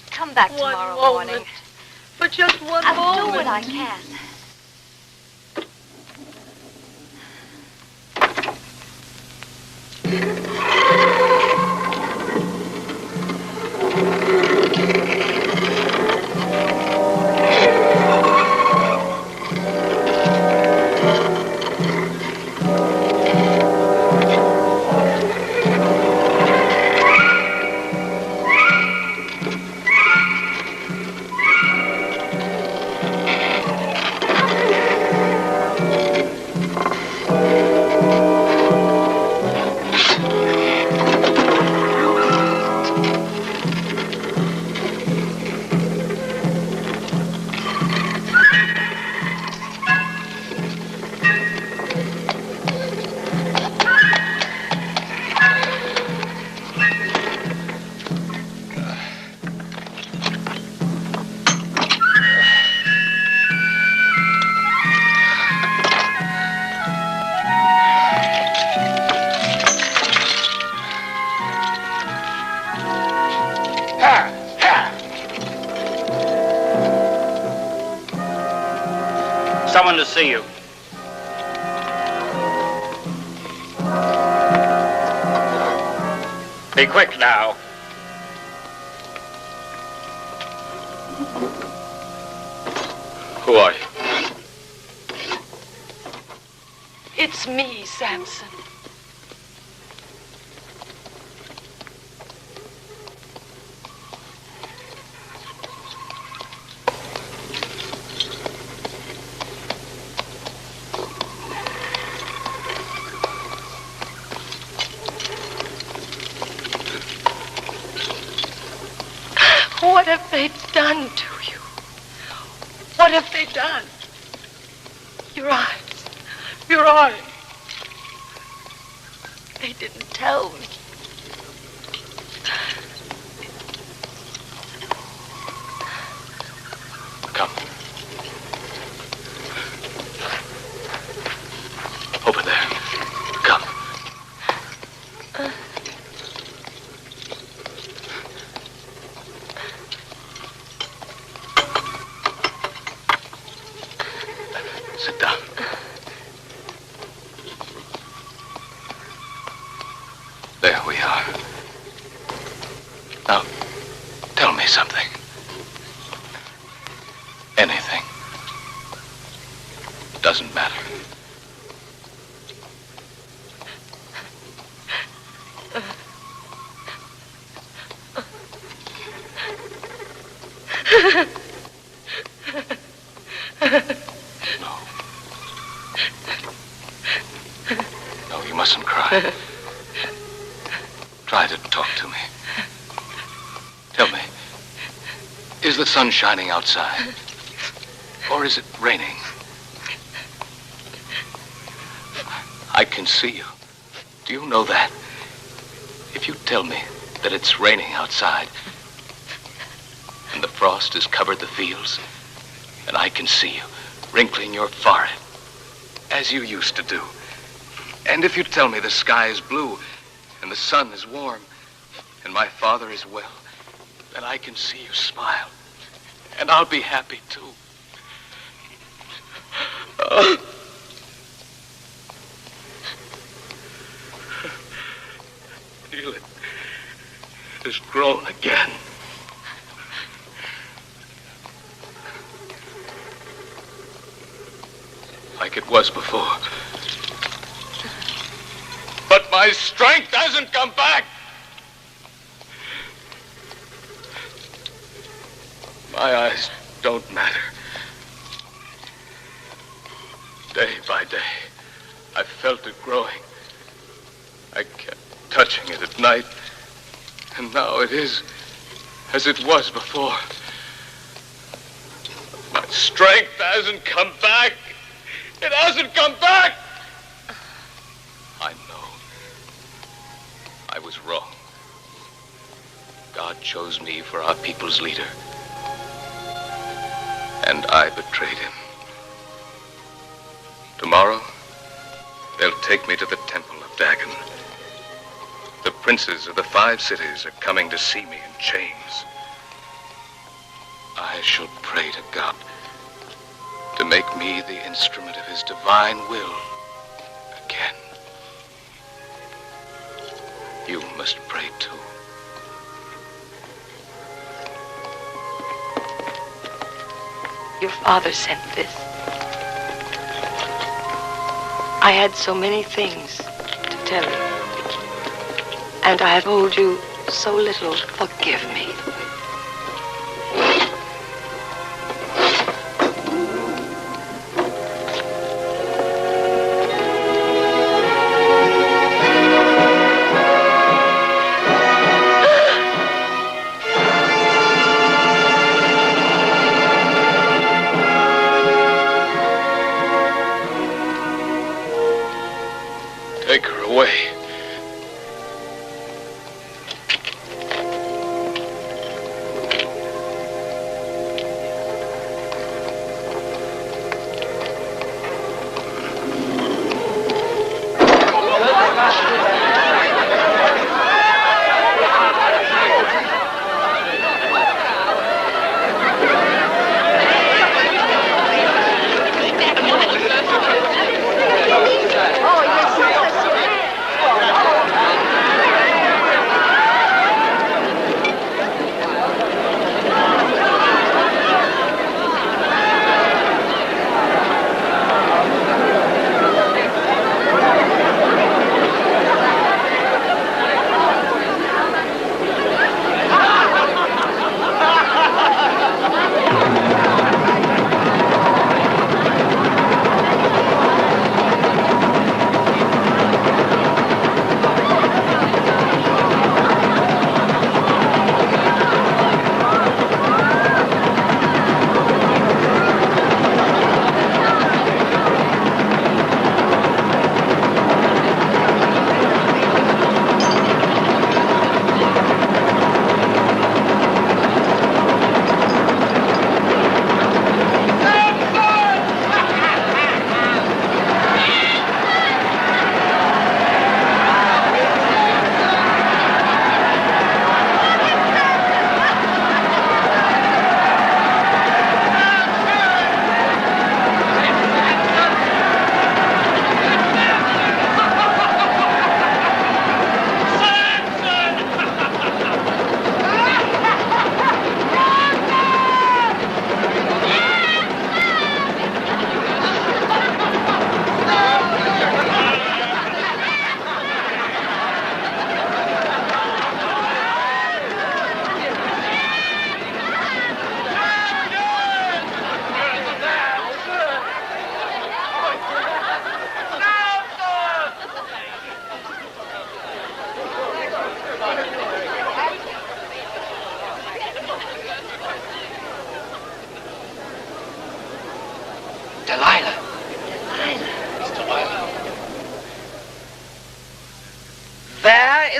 Come back tomorrow morning. For just one moment. I'll do what I can. Someone to see you. Be quick now. Who are you? It's me, Samson. What have they done to you? What have they done? Your eyes. Your eyes. They didn't tell me. Come. Over there. Come. Sit down. There we are. Now, tell me something. Anything. Doesn't matter. No, you mustn't cry. Try to talk to me. Tell me, is the sun shining outside? Or is it raining? I can see you. Do you know that? If you tell me that it's raining outside, and the frost has covered the fields, and I can see you wrinkling your forehead, as you used to do. And if you tell me the sky is blue, and the sun is warm, and my father is well, then I can see you smile, and I'll be happy too. Feel it. It has grown again. Like it was before. But my strength hasn't come back. My eyes don't matter. Day by day, I felt it growing. I kept touching it at night, and now it is as it was before. My strength hasn't come back. It hasn't come back. I know. I was wrong. God chose me for our people's leader, and I betrayed him. Tomorrow, they'll take me to the temple of Dagon. The princes of the 5 cities are coming to see me in chains. I shall pray to God to make me the instrument of his divine will again. You must pray too. Your father sent this. I had so many things to tell you. And I have told you so little. Forgive me. Take her away.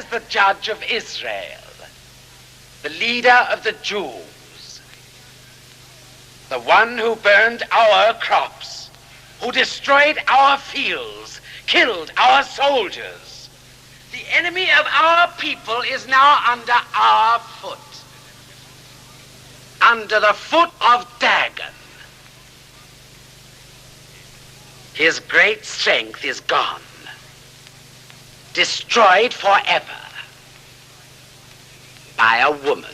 the judge of Israel, the leader of the Jews, the one who burned our crops, who destroyed our fields, killed our soldiers. The enemy of our people is now under our foot, under the foot of Dagon. His great strength is gone, destroyed forever by a woman.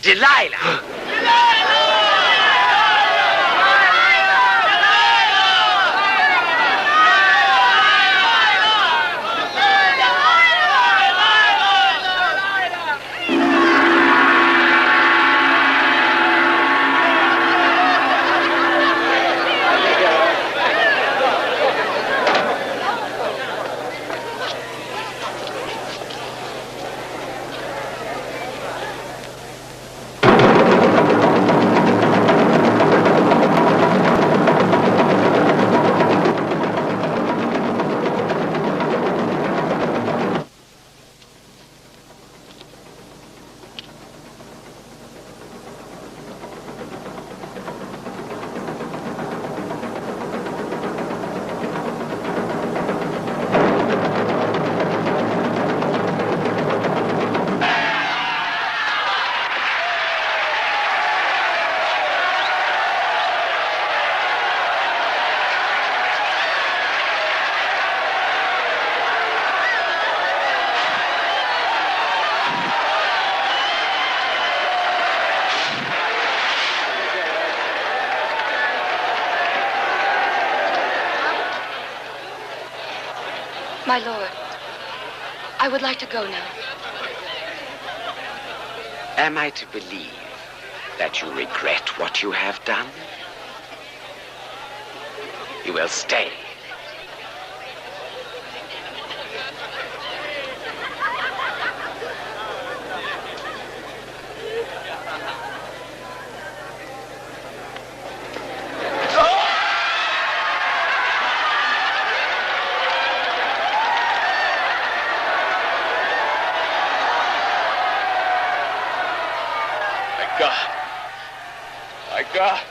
Delilah! My lord, I would like to go now. Am I to believe that you regret what you have done? You will stay. My God.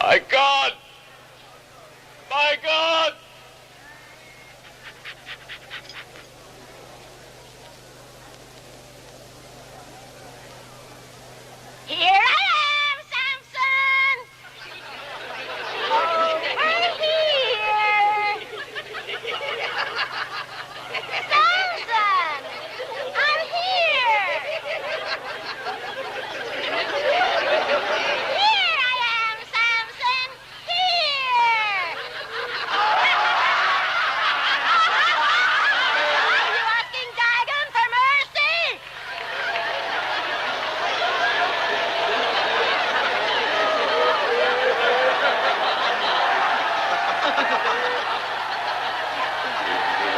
My God! My God! Here I am, Samson! I'm here! Samson! I'm here! Here I am, Samson! Here! Are you asking Dagon for mercy?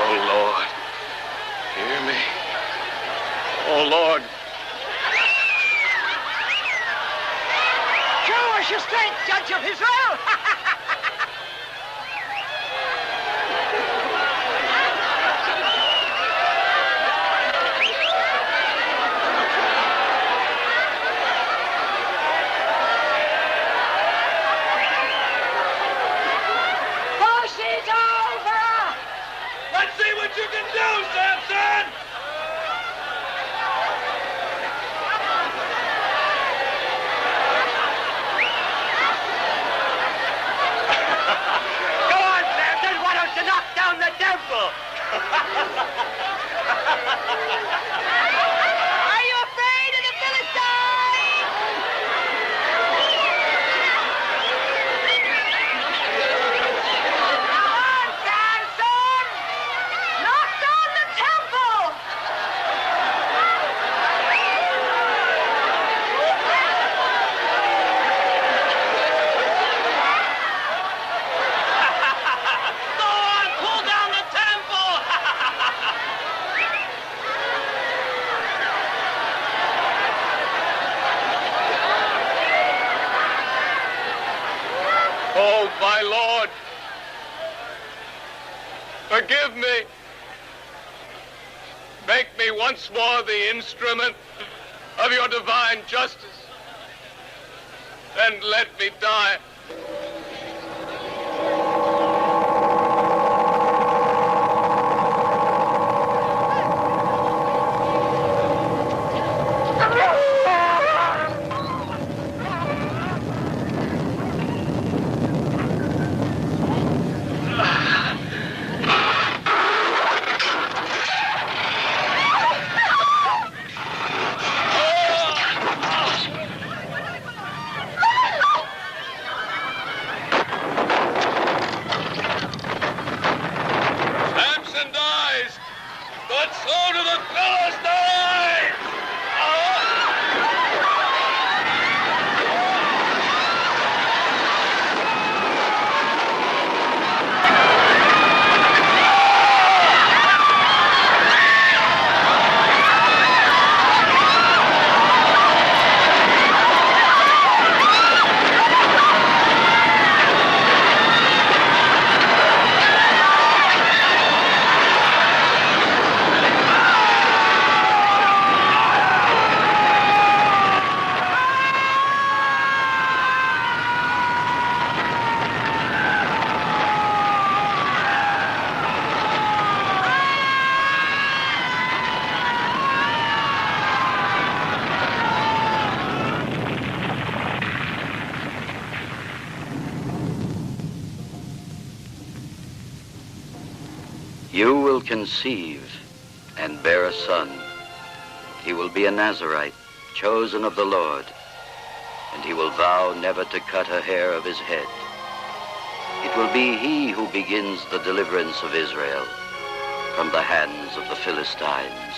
Oh, Lord. Hear me. Oh, Lord. Show us your strength, Judge of Israel! Push it over! Let's see what you can do, Samson! Go on, Samson! Why don't you knock down the temple? Are you afraid of the Philistines? Come on, Samson! Knock down the temple! Go on, pull down the temple! my Lord, forgive me. Make me once more the instrument of your divine justice, and let me die. You will conceive and bear a son. He will be a Nazarite, chosen of the Lord, and he will vow never to cut a hair of his head. It will be he who begins the deliverance of Israel from the hands of the Philistines.